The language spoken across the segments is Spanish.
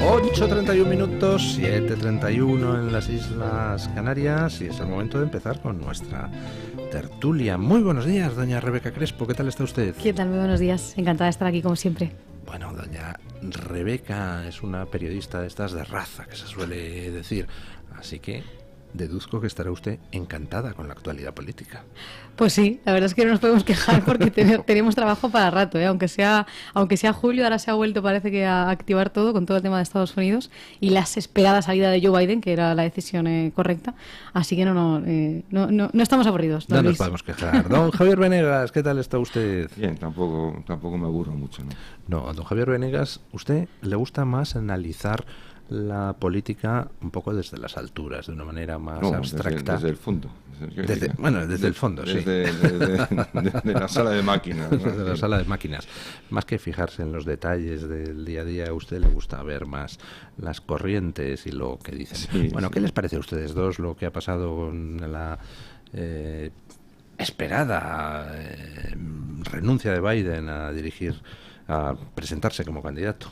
8:31 minutos, 7:31 en las Islas Canarias, y es el momento de empezar con nuestra tertulia. Muy buenos días, doña Rebeca Crespo, ¿qué tal está usted? ¿Qué tal? Muy buenos días, encantada de estar aquí como siempre. Bueno, doña Rebeca es una periodista de estas de raza, que se suele decir, así que deduzco que estará usted encantada con la actualidad política. Pues sí, la verdad es que no nos podemos quejar porque tenemos trabajo para rato, ¿eh? Aunque sea julio, ahora se ha vuelto, parece que a activar todo con todo el tema de Estados Unidos y la esperada salida de Joe Biden, que era la decisión correcta, así que no estamos aburridos. No nos podemos quejar. Don Javier Venegas, ¿qué tal está usted? Bien, tampoco me aburro mucho, ¿no? No, a don Javier Venegas, ¿usted le gusta más analizar la política un poco desde las alturas, de una manera más abstracta? Desde el fondo. Desde el fondo, sí. Desde la sala de máquinas, ¿no? Desde la sala de máquinas. Más que fijarse en los detalles del día a día, a usted le gusta ver más las corrientes y lo que dicen. Sí, bueno, sí. ¿Qué les parece a ustedes dos lo que ha pasado con la esperada renuncia de Biden a presentarse como candidato?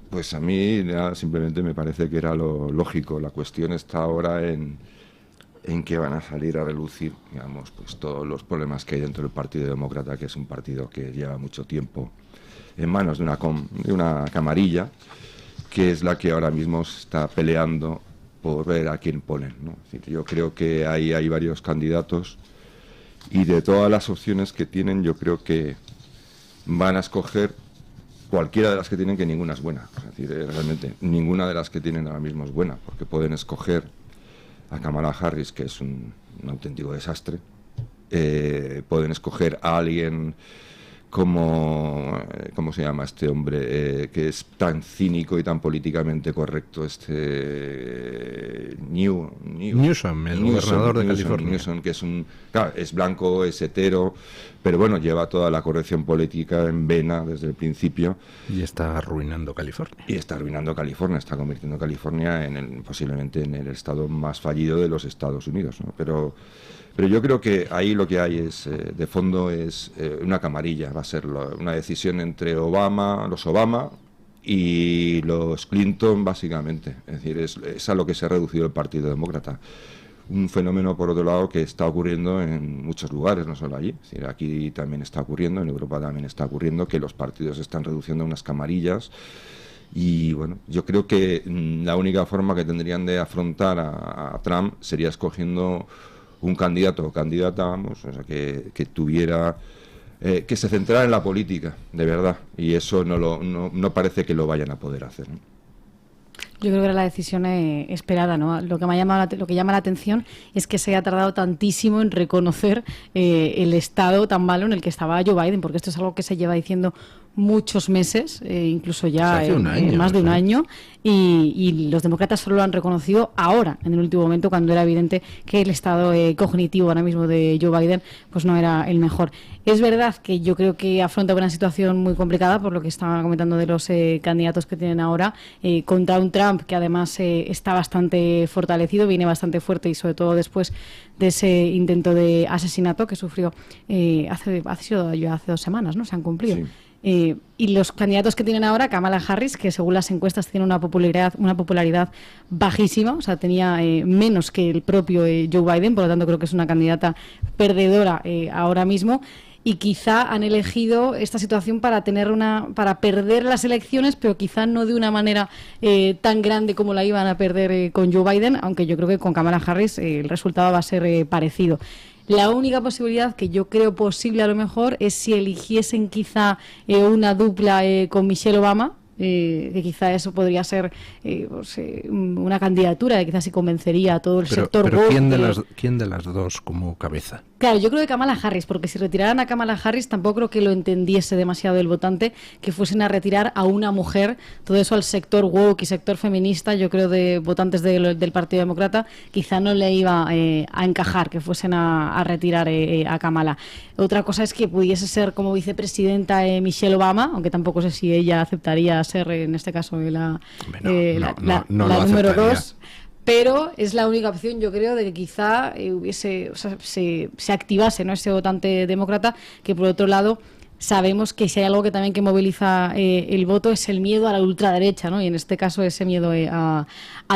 Pues a mí ya simplemente me parece que era lo lógico. La cuestión está ahora en que van a salir a relucir, digamos, pues todos los problemas que hay dentro del Partido Demócrata, que es un partido que lleva mucho tiempo en manos de una camarilla, que es la que ahora mismo está peleando por ver a quién ponen, ¿no? Es decir, yo creo que ahí hay varios candidatos y de todas las opciones que tienen, yo creo que van a escoger cualquiera de las que tienen, que ninguna es buena. Es decir, realmente ninguna de las que tienen ahora mismo es buena, porque pueden escoger a Kamala Harris, que es un auténtico desastre. Pueden escoger a alguien como ¿cómo se llama este hombre? Que es tan cínico y tan políticamente correcto, Newsom, el gobernador de California. Newsom, que es blanco, es hetero, pero bueno, lleva toda la corrección política en vena desde el principio. Y está arruinando California. Está convirtiendo California posiblemente en el estado más fallido de los Estados Unidos, ¿no? Pero yo creo que ahí lo que hay de fondo es una camarilla. Va a ser una decisión entre los Obama y los Clinton, básicamente. Es decir, es a lo que se ha reducido el Partido Demócrata. Un fenómeno, por otro lado, que está ocurriendo en muchos lugares, no solo allí. Es decir, aquí también está ocurriendo, en Europa también está ocurriendo, que los partidos se están reduciendo a unas camarillas. Y bueno, yo creo que la única forma que tendrían de afrontar a Trump sería escogiendo un candidato o candidata, vamos, o sea, que tuviera, que se centrara en la política, de verdad, y eso no parece que lo vayan a poder hacer, ¿no? Yo creo que era la decisión esperada, ¿no? Lo que llama la atención es que se haya tardado tantísimo en reconocer el estado tan malo en el que estaba Joe Biden, porque esto es algo que se lleva diciendo muchos meses, incluso ya más de un año, y los demócratas solo lo han reconocido ahora, en el último momento, cuando era evidente que el estado cognitivo ahora mismo de Joe Biden pues no era el mejor. Es verdad que yo creo que afronta una situación muy complicada, por lo que estaba comentando de los candidatos que tienen ahora, contra un Trump que además está bastante fortalecido, viene bastante fuerte, y sobre todo después de ese intento de asesinato que sufrió hace 2 semanas, ¿no? Se han cumplido. Sí. Y los candidatos que tienen ahora, Kamala Harris, que según las encuestas tiene una popularidad bajísima, o sea, tenía menos que el propio Joe Biden, por lo tanto creo que es una candidata perdedora ahora mismo, y quizá han elegido esta situación para perder las elecciones, pero quizá no de una manera tan grande como la iban a perder con Joe Biden, aunque yo creo que con Kamala Harris el resultado va a ser parecido. La única posibilidad que yo creo posible a lo mejor es si eligiesen quizá una dupla con Michelle Obama, que quizá eso podría ser una candidatura que quizás sí convencería a todo el sector. Pero woke. ¿quién de las dos como cabeza? Claro, yo creo que Kamala Harris, porque si retiraran a Kamala Harris tampoco creo que lo entendiese demasiado el votante, que fuesen a retirar a una mujer, todo eso al sector woke y sector feminista, yo creo de votantes del Partido Demócrata, quizá no le iba a encajar que fuesen a retirar a Kamala. Otra cosa es que pudiese ser como vicepresidenta Michelle Obama, aunque tampoco sé si ella aceptaría ser en este caso la número 2. Pero es la única opción, yo creo, de que quizá se activase, ¿no?, ese votante demócrata, que por otro lado sabemos que si hay algo que también que moviliza el voto es el miedo a la ultraderecha, ¿no? Y en este caso ese miedo a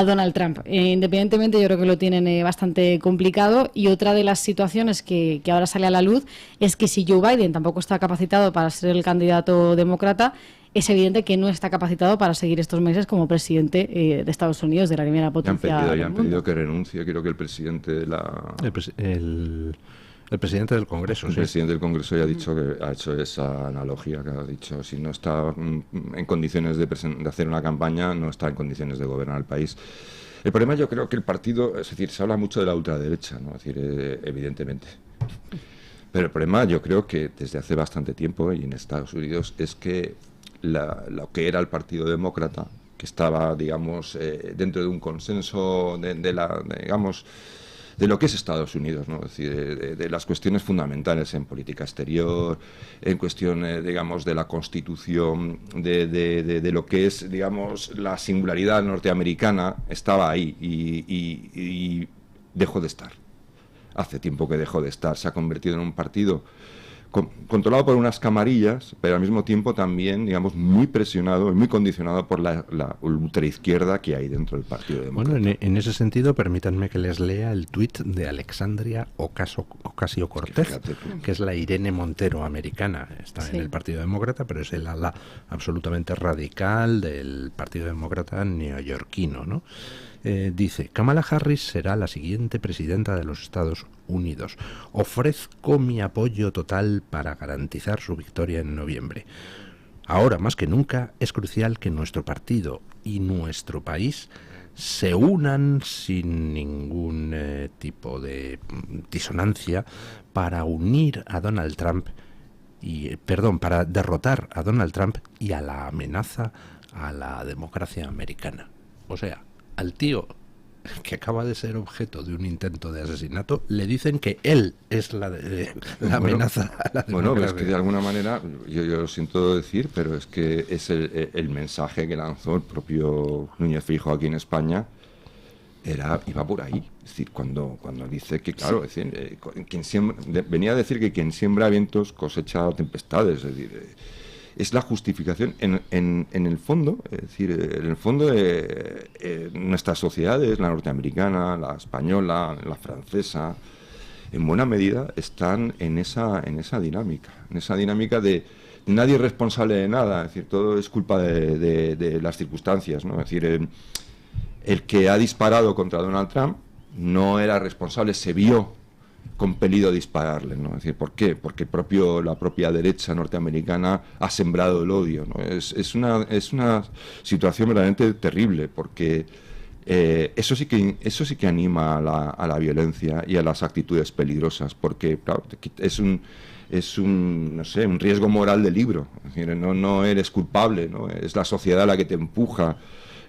Donald Trump. Independientemente, yo creo que lo tienen bastante complicado. Y otra de las situaciones que ahora sale a la luz es que si Joe Biden tampoco está capacitado para ser el candidato demócrata, es evidente que no está capacitado para seguir estos meses como presidente de Estados Unidos, de la primera potencia. Ya han pedido que renuncie. Creo que el presidente de la... El presidente del Congreso, El presidente del Congreso ya ha dicho que ha hecho esa analogía, que ha dicho, si no está en condiciones de hacer una campaña, no está en condiciones de gobernar el país. El problema, yo creo que el partido, es decir, se habla mucho de la ultraderecha, ¿no? Es decir, evidentemente. Pero el problema, yo creo que desde hace bastante tiempo, y en Estados Unidos, es que lo que era el Partido Demócrata, que estaba, digamos, dentro de un consenso digamos, de lo que es Estados Unidos, ¿no? Es decir, de las cuestiones fundamentales en política exterior, en cuestión, digamos, de la Constitución, de lo que es, digamos, la singularidad norteamericana, estaba ahí y dejó de estar. Hace tiempo que dejó de estar. Se ha convertido en un partido controlado por unas camarillas, pero al mismo tiempo también, digamos, muy presionado y muy condicionado por la ultraizquierda que hay dentro del Partido Demócrata. Bueno, en ese sentido, permítanme que les lea el tuit de Alexandria Ocasio-Cortez, que es la Irene Montero americana. Está en el Partido Demócrata, pero es el ala absolutamente radical del Partido Demócrata neoyorquino, ¿no? Dice, Kamala Harris será la siguiente presidenta de los Estados Unidos. Ofrezco mi apoyo total para garantizar su victoria en noviembre. Ahora, más que nunca, es crucial que nuestro partido y nuestro país se unan sin ningún tipo de disonancia para unir a Donald Trump para derrotar a Donald Trump y a la amenaza a la democracia americana. O sea, al tío que acaba de ser objeto de un intento de asesinato, le dicen que él es la amenaza a la democracia. Bueno, es que de alguna manera, yo lo siento decir, pero es que es el mensaje que lanzó el propio Núñez Feijóo aquí en España, iba por ahí. Es decir, cuando dice que, claro, es decir, venía a decir que quien siembra vientos cosecha tempestades, es decir... Es la justificación en el fondo, es decir, en el fondo de nuestras sociedades, la norteamericana, la española, la francesa, en buena medida están en esa dinámica de nadie es responsable de nada, es decir, todo es culpa de las circunstancias, ¿no? Es decir, el que ha disparado contra Donald Trump no era responsable, se vio compelido a dispararle, ¿no? Es decir, ¿por qué? Porque la propia derecha norteamericana ha sembrado el odio, ¿no? Es una situación verdaderamente terrible, porque eso sí que anima a la violencia y a las actitudes peligrosas, porque claro, es un riesgo moral del libro. Es decir, no eres culpable, ¿no? Es la sociedad la que te empuja.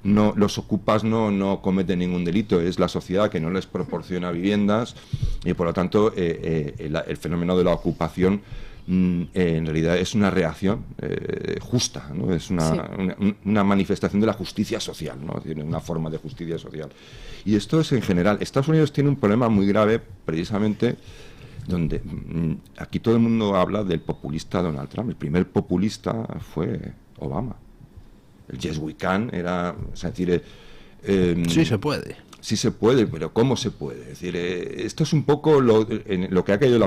No, los ocupas no cometen ningún delito, es la sociedad que no les proporciona viviendas y por lo tanto el fenómeno de la ocupación en realidad es una reacción justa, ¿no? Es una manifestación de la justicia social, ¿no? Tiene una forma de justicia social. Y esto es en general. Estados Unidos tiene un problema muy grave precisamente donde aquí todo el mundo habla del populista Donald Trump. El primer populista fue Obama. El Yes We Can era, o sea, decir, sí se puede. Sí se puede, pero ¿cómo se puede? Es decir, esto es un poco lo que ha caído en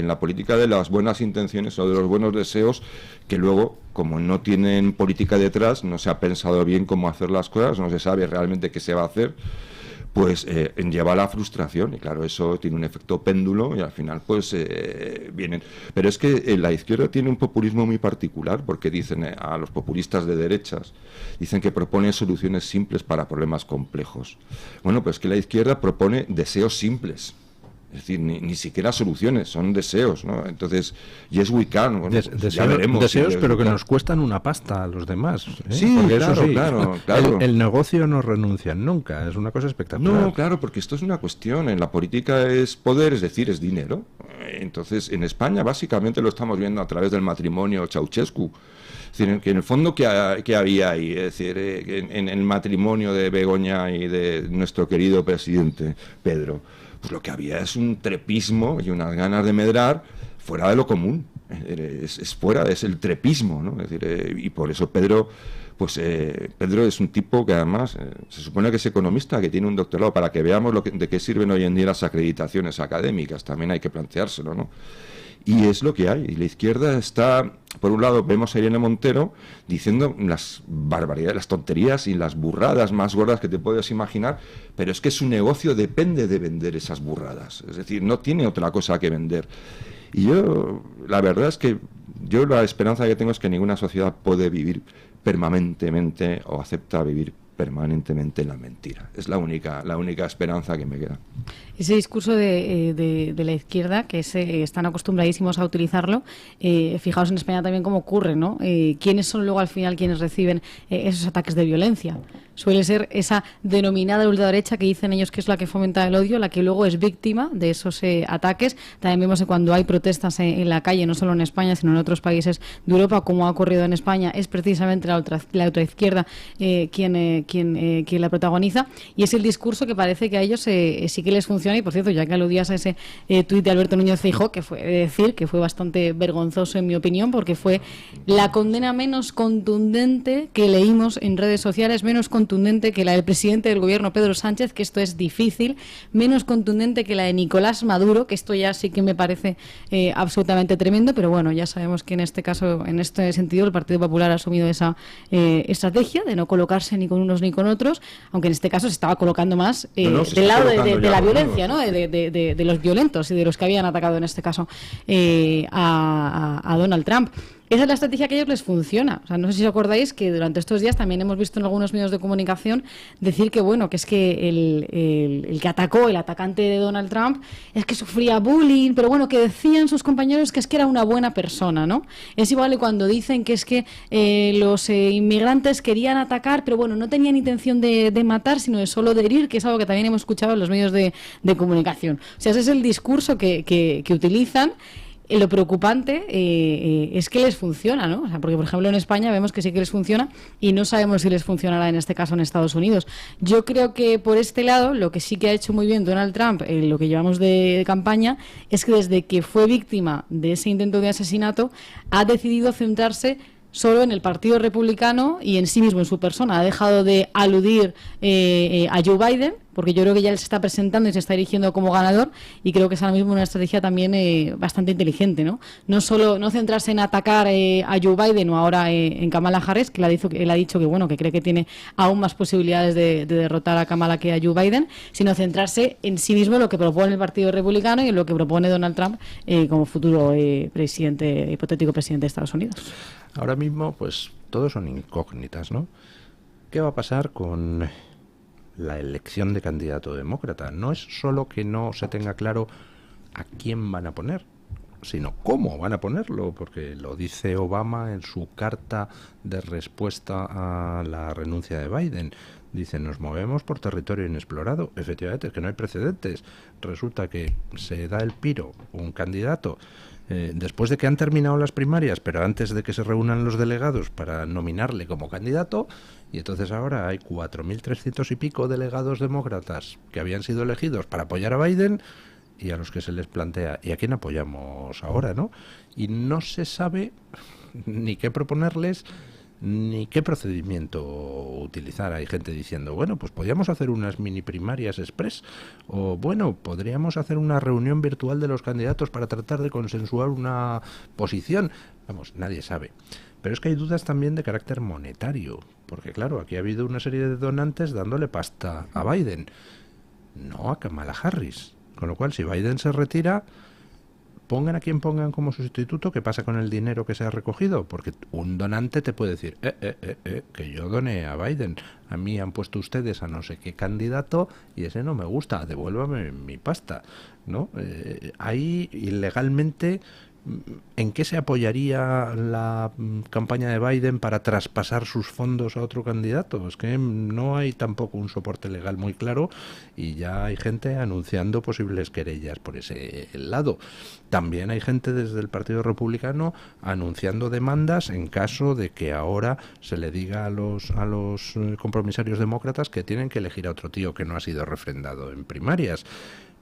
la política de las buenas intenciones o de los buenos deseos, que luego, como no tienen política detrás, no se ha pensado bien cómo hacer las cosas, no se sabe realmente qué se va a hacer, pues lleva a la frustración, y claro, eso tiene un efecto péndulo y al final pues vienen. Pero es que la izquierda tiene un populismo muy particular, porque dicen a los populistas de derechas, dicen que proponen soluciones simples para problemas complejos. Bueno, pues que la izquierda propone deseos simples. Es decir, ni siquiera soluciones, son deseos, ¿no? Entonces, yes we can, bueno, ya veremos. Deseos, pero que nos cuestan una pasta a los demás. Sí, porque claro. El negocio no renuncia nunca, es una cosa espectacular. No, claro, porque esto es una cuestión, en la política es poder, es decir, es dinero. Entonces, en España básicamente lo estamos viendo a través del matrimonio Ceausescu. Es decir, que en el fondo, ¿qué había ahí? Es decir, en el matrimonio de Begoña y de nuestro querido presidente Pedro, pues lo que había es un trepismo y unas ganas de medrar fuera de lo común, es fuera, es el trepismo, ¿no? Es decir, y por eso Pedro es un tipo que además se supone que es economista, que tiene un doctorado, para que veamos de qué sirven hoy en día las acreditaciones académicas, también hay que planteárselo, ¿no? Y es lo que hay. Y la izquierda está, por un lado, vemos a Irene Montero diciendo las barbaridades, las tonterías y las burradas más gordas que te puedes imaginar, pero es que su negocio depende de vender esas burradas. Es decir, no tiene otra cosa que vender. Y yo, la verdad es que yo la esperanza que tengo es que ninguna sociedad puede vivir permanentemente o acepta vivir permanentemente en la mentira. Es la única esperanza que me queda. Ese discurso de la izquierda, que están acostumbradísimos a utilizarlo, fijaos en España también cómo ocurre, ¿no? ¿Quiénes son luego al final quienes reciben esos ataques de violencia? Suele ser esa denominada ultraderecha que dicen ellos que es la que fomenta el odio, la que luego es víctima de esos ataques. También vemos que cuando hay protestas en la calle, no solo en España, sino en otros países de Europa, como ha ocurrido en España, es precisamente la ultraizquierda quien la protagoniza. Y es el discurso que parece que a ellos sí que les funciona. Y por cierto, ya que aludías a ese tuit de Alberto Núñez Feijóo, que fue decir que fue bastante vergonzoso en mi opinión, porque fue la condena menos contundente que leímos en redes sociales, menos contundente que la del presidente del gobierno Pedro Sánchez, que esto es difícil, menos contundente que la de Nicolás Maduro, que esto ya sí que me parece absolutamente tremendo, pero bueno, ya sabemos que en este caso, en este sentido, el Partido Popular ha asumido esa estrategia de no colocarse ni con unos ni con otros, aunque en este caso se estaba colocando más del lado de la violencia, ¿no? De los violentos y de los que habían atacado en este caso a Donald Trump. Esa es la estrategia que a ellos les funciona. O sea, no sé si os acordáis que durante estos días también hemos visto en algunos medios de comunicación decir que, bueno, que es que el que atacó, el atacante de Donald Trump, es que sufría bullying, pero bueno, que decían sus compañeros que es que era una buena persona, ¿no? Es igual que cuando dicen que es que los inmigrantes querían atacar, pero bueno, no tenían intención de matar, sino de solo de herir, que es algo que también hemos escuchado en los medios de comunicación. O sea, ese es el discurso que utilizan. Lo preocupante es que les funciona, ¿no? O sea, porque, por ejemplo, en España vemos que sí que les funciona y no sabemos si les funcionará en este caso en Estados Unidos. Yo creo que por este lado, lo que sí que ha hecho muy bien Donald Trump en lo que llevamos de campaña es que desde que fue víctima de ese intento de asesinato ha decidido centrarse solo en el Partido Republicano y en sí mismo, en su persona. Ha dejado de aludir a Joe Biden, porque yo creo que ya él se está presentando y se está erigiendo como ganador, y creo que es ahora mismo una estrategia también bastante inteligente, ¿no? No solo no centrarse en atacar a Joe Biden o ahora en Kamala Harris, que él ha dicho que bueno, que cree que tiene aún más posibilidades de derrotar a Kamala que a Joe Biden, sino centrarse en sí mismo, lo que propone el Partido Republicano y en lo que propone Donald Trump como futuro hipotético presidente de Estados Unidos. Ahora mismo, pues, todos son incógnitas, ¿no? ¿Qué va a pasar con la elección de candidato demócrata? No es solo que no se tenga claro a quién van a poner, sino cómo van a ponerlo, porque lo dice Obama en su carta de respuesta a la renuncia de Biden. Dice, nos movemos por territorio inexplorado. Efectivamente, es que no hay precedentes. Resulta que se da el piro un candidato después de que han terminado las primarias, pero antes de que se reúnan los delegados para nominarle como candidato, y entonces ahora hay 4.300 y pico delegados demócratas que habían sido elegidos para apoyar a Biden, y a los que se les plantea, ¿y a quién apoyamos ahora, no? Y no se sabe ni qué proponerles, ni qué procedimiento utilizar. Hay gente diciendo, bueno, pues podríamos hacer unas mini primarias express, o bueno, podríamos hacer una reunión virtual de los candidatos para tratar de consensuar una posición. Vamos, nadie sabe. Pero es que hay dudas también de carácter monetario, porque claro, aquí ha habido una serie de donantes dándole pasta a Biden, no a Kamala Harris. Con lo cual, si Biden se retira, pongan a quien pongan como sustituto, ¿qué pasa con el dinero que se ha recogido? Porque un donante te puede decir, que yo doné a Biden, a mí han puesto ustedes a no sé qué candidato y ese no me gusta, devuélvame mi pasta, ¿no? Ahí, ilegalmente, ¿en qué se apoyaría la campaña de Biden para traspasar sus fondos a otro candidato? Es que no hay tampoco un soporte legal muy claro y ya hay gente anunciando posibles querellas por ese lado. También hay gente desde el Partido Republicano anunciando demandas en caso de que ahora se le diga a los compromisarios demócratas que tienen que elegir a otro tío que no ha sido refrendado en primarias.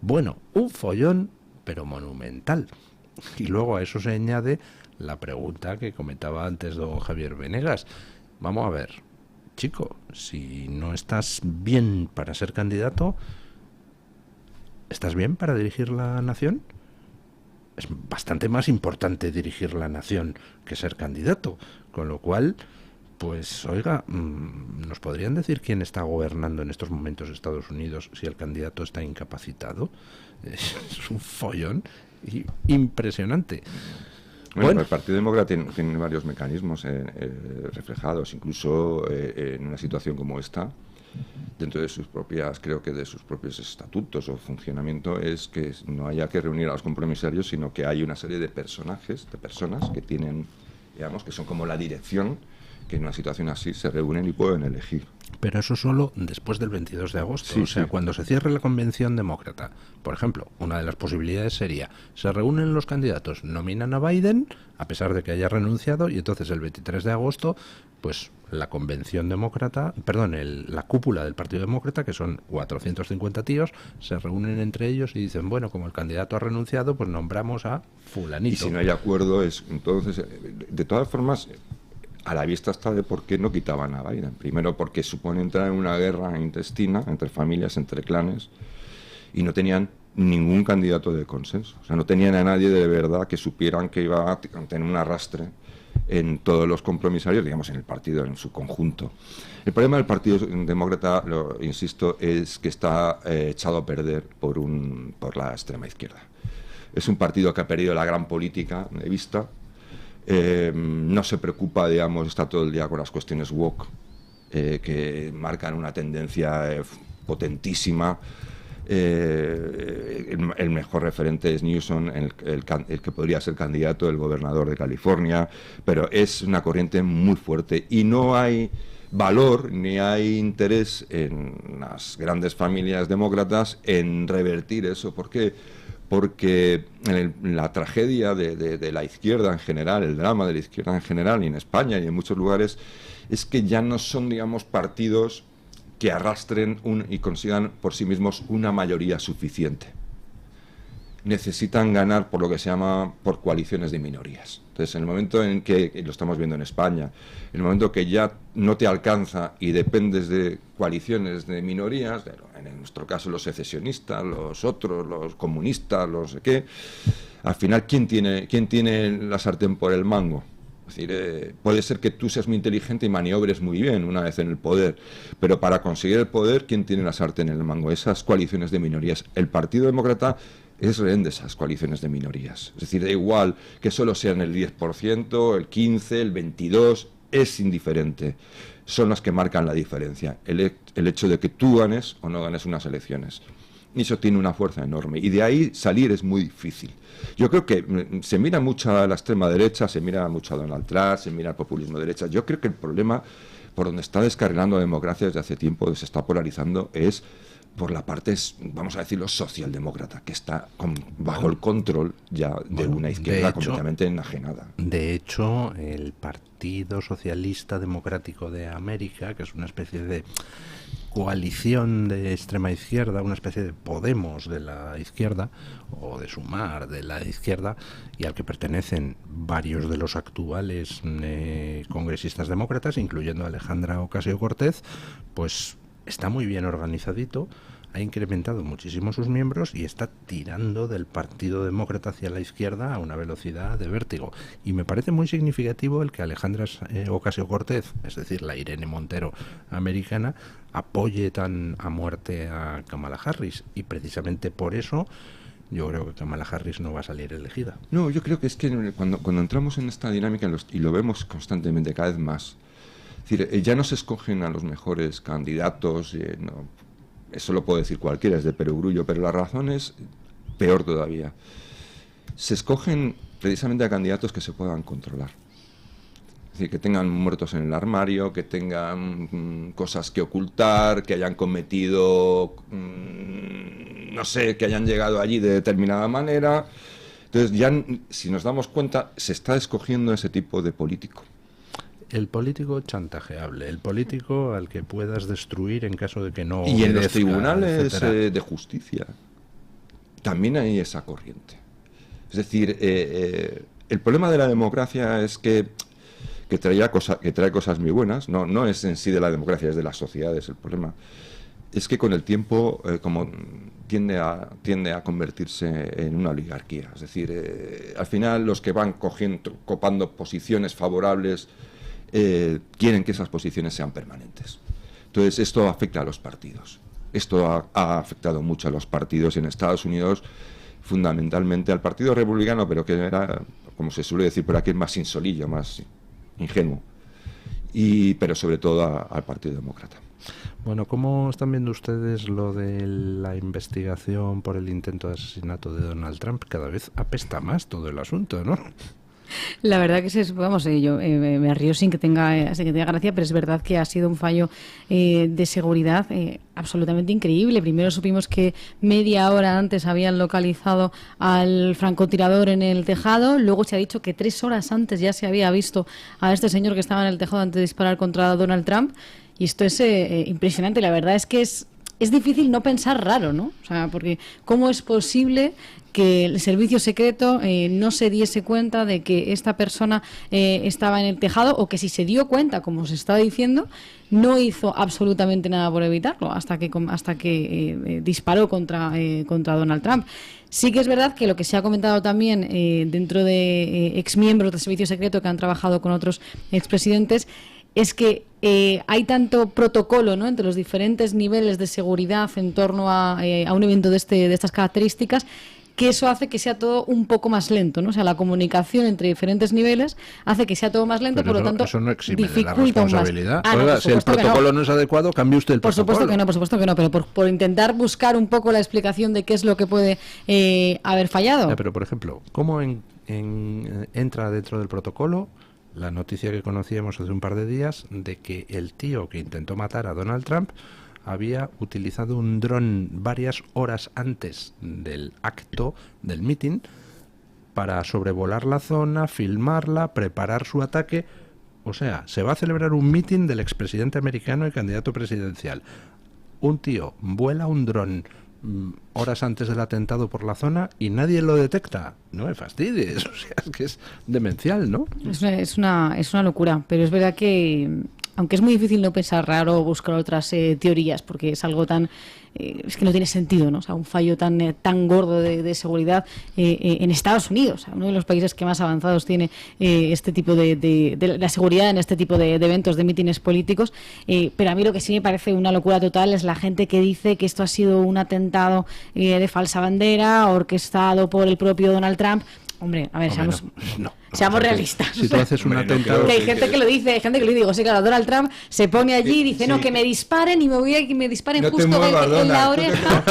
Bueno, un follón, pero monumental. Y luego a eso se añade la pregunta que comentaba antes don Javier Venegas. Vamos a ver, chico, si no estás bien para ser candidato, ¿estás bien para dirigir la nación? Es bastante más importante dirigir la nación que ser candidato, con lo cual, pues oiga, ¿nos podrían decir quién está gobernando en estos momentos Estados Unidos si el candidato está incapacitado? Es un follón impresionante. Bueno, el Partido Demócrata tiene varios mecanismos reflejados, incluso en una situación como esta, dentro de sus propias, creo que de sus propios estatutos o funcionamiento, es que no haya que reunir a los compromisarios, sino que hay una serie de personas que tienen, digamos, que son como la dirección, que en una situación así se reúnen y pueden elegir. Pero eso solo después del 22 de agosto. Sí, o sea, sí. Cuando se cierre la convención demócrata, por ejemplo, una de las posibilidades sería, se reúnen los candidatos, nominan a Biden, a pesar de que haya renunciado, y entonces el 23 de agosto, pues la convención demócrata, perdón, la cúpula del Partido Demócrata, que son 450 tíos, se reúnen entre ellos y dicen, bueno, como el candidato ha renunciado, pues nombramos a fulanito. Y si no hay acuerdo, entonces, de todas formas, a la vista está de por qué no quitaban a Biden. Primero porque supone entrar en una guerra intestina entre familias, entre clanes, y no tenían ningún candidato de consenso. O sea, no tenían a nadie de verdad que supieran que iba a tener un arrastre en todos los compromisarios, digamos, en el partido en su conjunto. El problema del Partido Demócrata, insisto, es que está echado a perder por la extrema izquierda. Es un partido que ha perdido la gran política de vista. No se preocupa, digamos, está todo el día con las cuestiones woke, que marcan una tendencia potentísima. El mejor referente es Newsom, el que podría ser candidato, el gobernador de California, pero es una corriente muy fuerte y no hay valor ni hay interés en las grandes familias demócratas en revertir eso. ¿Por qué? Porque la tragedia de la izquierda en general, el drama de la izquierda en general, y en España y en muchos lugares, es que ya no son, digamos, partidos que arrastren y consigan por sí mismos una mayoría suficiente. Necesitan ganar por lo que se llama por coaliciones de minorías. Entonces, en el momento en que, y lo estamos viendo en España, en el momento que ya no te alcanza y dependes de coaliciones de minorías, en nuestro caso los secesionistas, los otros, los comunistas, los sé qué, al final, ¿quién tiene la sartén por el mango? Es decir, puede ser que tú seas muy inteligente y maniobres muy bien una vez en el poder, pero para conseguir el poder, ¿quién tiene la sartén en el mango? Esas coaliciones de minorías. El Partido Demócrata es rehén de esas coaliciones de minorías. Es decir, da igual que solo sean el 10%, el 15%, el 22%, es indiferente. Son las que marcan la diferencia. El hecho de que tú ganes o no ganes unas elecciones. Y eso tiene una fuerza enorme. Y de ahí salir es muy difícil. Yo creo que se mira mucho a la extrema derecha, se mira mucho a Donald Trump, se mira al populismo de derecha. Yo creo que el problema por donde está descarrilando la democracia desde hace tiempo, se está polarizando, es por la parte, vamos a decirlo, socialdemócrata, que está bajo el control ya de una izquierda completamente enajenada. De hecho, el Partido Socialista Democrático de América, que es una especie de coalición de extrema izquierda, una especie de Podemos de la izquierda, o de Sumar de la izquierda, y al que pertenecen varios de los actuales congresistas demócratas, incluyendo a Alejandra Ocasio-Cortez, pues está muy bien organizadito, ha incrementado muchísimo sus miembros y está tirando del Partido Demócrata hacia la izquierda a una velocidad de vértigo. Y me parece muy significativo el que Alejandra Ocasio-Cortez, es decir, la Irene Montero americana, apoye tan a muerte a Kamala Harris. Y precisamente por eso yo creo que Kamala Harris no va a salir elegida. No, yo creo que es que cuando entramos en esta dinámica, y lo vemos constantemente, cada vez más, es decir, ya no se escogen a los mejores candidatos, eso lo puede decir cualquiera, es de perogrullo, pero la razón es peor todavía. Se escogen precisamente a candidatos que se puedan controlar. Es decir, que tengan muertos en el armario, que tengan cosas que ocultar, que hayan cometido, no sé, que hayan llegado allí de determinada manera. Entonces, ya, si nos damos cuenta, se está escogiendo ese tipo de político. El político chantajeable, el político al que puedas destruir en caso de que no obedezca. Y en los tribunales de justicia también hay esa corriente. Es Es decir, el problema de la democracia es que trae cosas muy buenas. No es en sí de la democracia, es de las sociedades el problema. Es que con el tiempo como tiende a convertirse en una oligarquía. Es decir, al final los que van copando posiciones favorables quieren que esas posiciones sean permanentes. Entonces esto afecta a los partidos. Esto ha afectado mucho a los partidos en Estados Unidos, fundamentalmente al Partido Republicano, pero que era, como se suele decir por aquí, más insolillo, más ingenuo, pero sobre todo al Partido Demócrata. Bueno, ¿cómo están viendo ustedes lo de la investigación por el intento de asesinato de Donald Trump? Cada vez apesta más todo el asunto, ¿no? La verdad que yo me río sin que tenga gracia, pero es verdad que ha sido un fallo de seguridad absolutamente increíble. Primero supimos que media hora antes habían localizado al francotirador en el tejado, luego se ha dicho que 3 horas antes ya se había visto a este señor que estaba en el tejado antes de disparar contra Donald Trump, y esto es impresionante. La verdad es que es difícil no pensar raro, ¿no? O sea, porque ¿cómo es posible que el servicio secreto no se diese cuenta de que esta persona estaba en el tejado, o que si se dio cuenta, como se está diciendo, no hizo absolutamente nada por evitarlo hasta que disparó contra Donald Trump? Sí que es verdad que lo que se ha comentado también dentro de exmiembros del servicio secreto que han trabajado con otros expresidentes es que hay tanto protocolo, ¿no?, entre los diferentes niveles de seguridad en torno a un evento de estas características, que eso hace que sea todo un poco más lento, ¿no? O sea, la comunicación entre diferentes niveles hace que sea todo más lento, pero por lo tanto eso no exime dificulta de la responsabilidad. Oiga, si el protocolo no es adecuado, cambie usted el protocolo. Por supuesto que no, pero por intentar buscar un poco la explicación de qué es lo que puede haber fallado. Pero, por ejemplo, ¿cómo entra dentro del protocolo la noticia que conocíamos hace un par de días de que el tío que intentó matar a Donald Trump había utilizado un dron varias horas antes del acto, del meeting, para sobrevolar la zona, filmarla, preparar su ataque? O sea, se va a celebrar un meeting del expresidente americano y candidato presidencial. Un tío vuela un dron horas antes del atentado por la zona y nadie lo detecta. No me fastidies, o sea, es que es demencial, ¿no? Es una locura, pero es verdad que, aunque es muy difícil no pensar raro o buscar otras teorías, porque es algo tan... es que no tiene sentido, ¿no? O sea, un fallo tan gordo de seguridad en Estados Unidos, o sea, uno de los países que más avanzados tiene este tipo de la seguridad en este tipo de eventos, de mítines políticos. Pero a mí lo que sí me parece una locura total es la gente que dice que esto ha sido un atentado de falsa bandera, orquestado por el propio Donald Trump. Hombre, a ver, seamos realistas. Si tú haces un atentado... Que hay gente que lo dice, digo, sí, claro, Donald Trump se pone allí y dice, no, que me disparen y me disparen no justo en la oreja.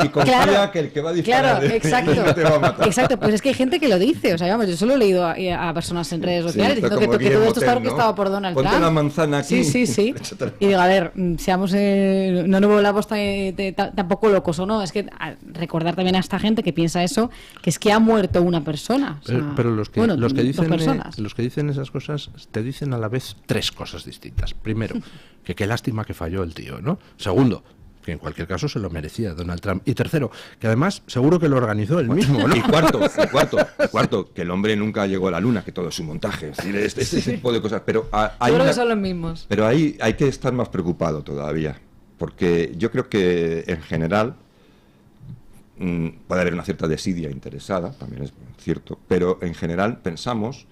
Y confía que el que va a disparar claro, exacto, no te va a matar. Exacto, pues es que hay gente que lo dice, o sea, vamos, yo solo he leído a personas en redes sociales diciendo que todo esto está orquestado por Donald Trump. Ponte la manzana aquí. Sí. Y digo, a ver, seamos, no nos volvamos tampoco locos, ¿o no? Es que recordar también a esta gente que piensa eso, que es que ha muerto una persona. Pero los que dicen esas cosas te dicen a la vez 3 cosas distintas. Primero, que qué lástima que falló el tío, ¿no? Segundo, que en cualquier caso se lo merecía Donald Trump. Y tercero, que además seguro que lo organizó él mismo, ¿no? Y cuarto, que el hombre nunca llegó a la luna, que todo es un montaje. Es decir, este tipo de cosas. Pero yo creo que son los mismos. Pero ahí hay que estar más preocupado todavía, porque yo creo que en general puede haber una cierta desidia interesada, también es cierto, pero en general pensamos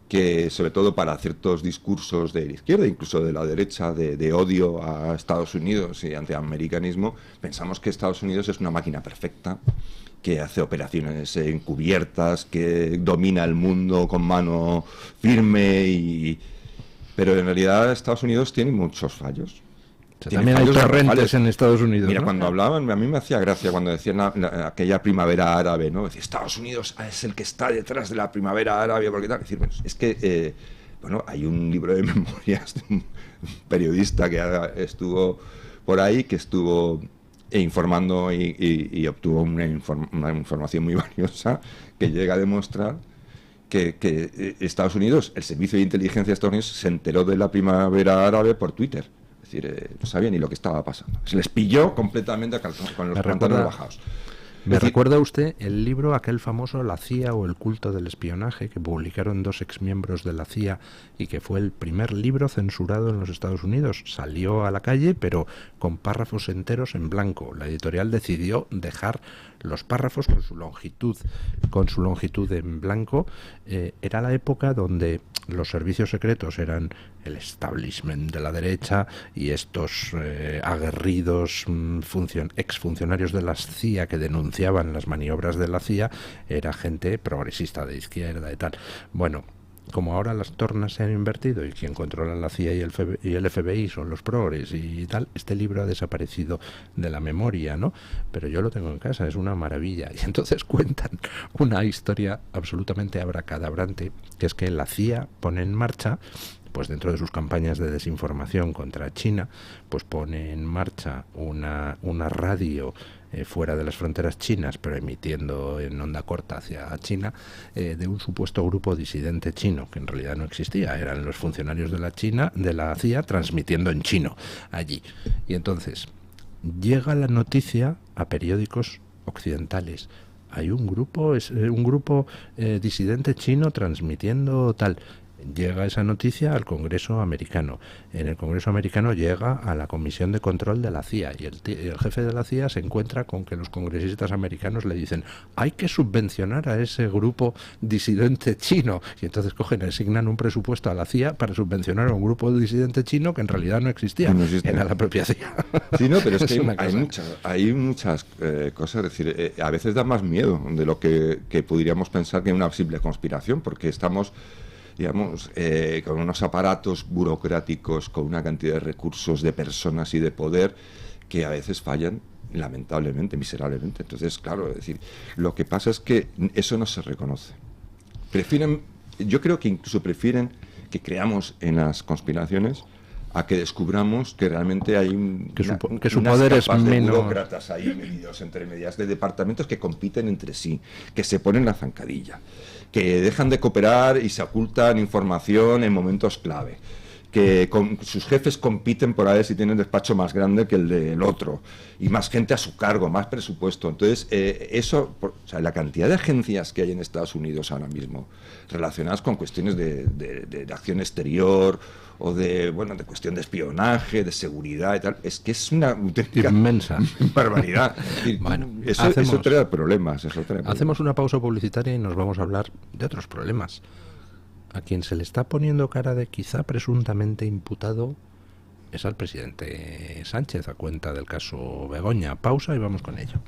que, sobre todo para ciertos discursos de la izquierda, incluso de la derecha, de odio a Estados Unidos y antiamericanismo, pensamos que Estados Unidos es una máquina perfecta, que hace operaciones encubiertas, que domina el mundo con mano firme, pero en realidad Estados Unidos tiene muchos fallos. También hay torrentes en Estados Unidos. Mira, ¿no? Cuando hablaban, a mí me hacía gracia cuando decían aquella primavera árabe, ¿no? Decía, Estados Unidos es el que está detrás de la primavera árabe, porque tal. Es que, hay un libro de memorias de un periodista que estuvo por ahí, que estuvo informando y obtuvo una información muy valiosa que llega a demostrar que Estados Unidos, el servicio de inteligencia de Estados Unidos, se enteró de la primavera árabe por Twitter. Es decir, no sabía ni lo que estaba pasando. Se les pilló completamente con los pantalones bajados. Me recuerda usted el libro aquel famoso La CIA o el culto del espionaje, que publicaron 2 exmiembros de la CIA y que fue el primer libro censurado en los Estados Unidos. Salió a la calle, pero con párrafos enteros en blanco. La editorial decidió dejar los párrafos con su longitud en blanco. Era la época donde los servicios secretos eran el establishment de la derecha y estos aguerridos exfuncionarios de la CIA que denunciaban las maniobras de la CIA era gente progresista de izquierda y tal. Bueno, como ahora las tornas se han invertido y quien controla la CIA y el FBI son los progres y tal, este libro ha desaparecido de la memoria, ¿no? Pero yo lo tengo en casa, es una maravilla. Y entonces cuentan una historia absolutamente abracadabrante, que es que la CIA pone en marcha, pues dentro de sus campañas de desinformación contra China, pues pone en marcha una radio fuera de las fronteras chinas, pero emitiendo en onda corta hacia China, de un supuesto grupo disidente chino, que en realidad no existía, eran los funcionarios de la CIA, transmitiendo en chino allí. Y entonces llega la noticia a periódicos occidentales. Hay un grupo disidente chino transmitiendo tal. Llega esa noticia al Congreso americano. En el Congreso americano llega a la Comisión de Control de la CIA y el jefe de la CIA se encuentra con que los congresistas americanos le dicen hay que subvencionar a ese grupo disidente chino. Y entonces asignan un presupuesto a la CIA para subvencionar a un grupo disidente chino que en realidad no existía. Era la propia CIA. Sí, no, pero es que hay muchas cosas. Es decir, a veces da más miedo de lo que podríamos pensar que una simple conspiración, porque estamos, digamos, con unos aparatos burocráticos, con una cantidad de recursos, de personas y de poder que a veces fallan lamentablemente, miserablemente. Entonces, claro, es decir, lo que pasa es que eso no se reconoce. Yo creo que incluso prefieren que creamos en las conspiraciones a que descubramos que realmente hay que su poder es menos. Burócratas ahí medidos entre medias de departamentos que compiten entre sí, que se ponen la zancadilla, que dejan de cooperar y se ocultan información en momentos clave, que sus jefes compiten por a ver si tienen despacho más grande que el del otro y más gente a su cargo, más presupuesto. Entonces, o sea, la cantidad de agencias que hay en Estados Unidos ahora mismo relacionadas con cuestiones de acción exterior o de cuestión de espionaje, de seguridad y tal, es que es una auténtica inmensa barbaridad. Bueno, eso trae problemas. Hacemos una pausa publicitaria y nos vamos a hablar de otros problemas. A quien se le está poniendo cara de quizá presuntamente imputado es al presidente Sánchez, a cuenta del caso Begoña. Pausa y vamos con ello.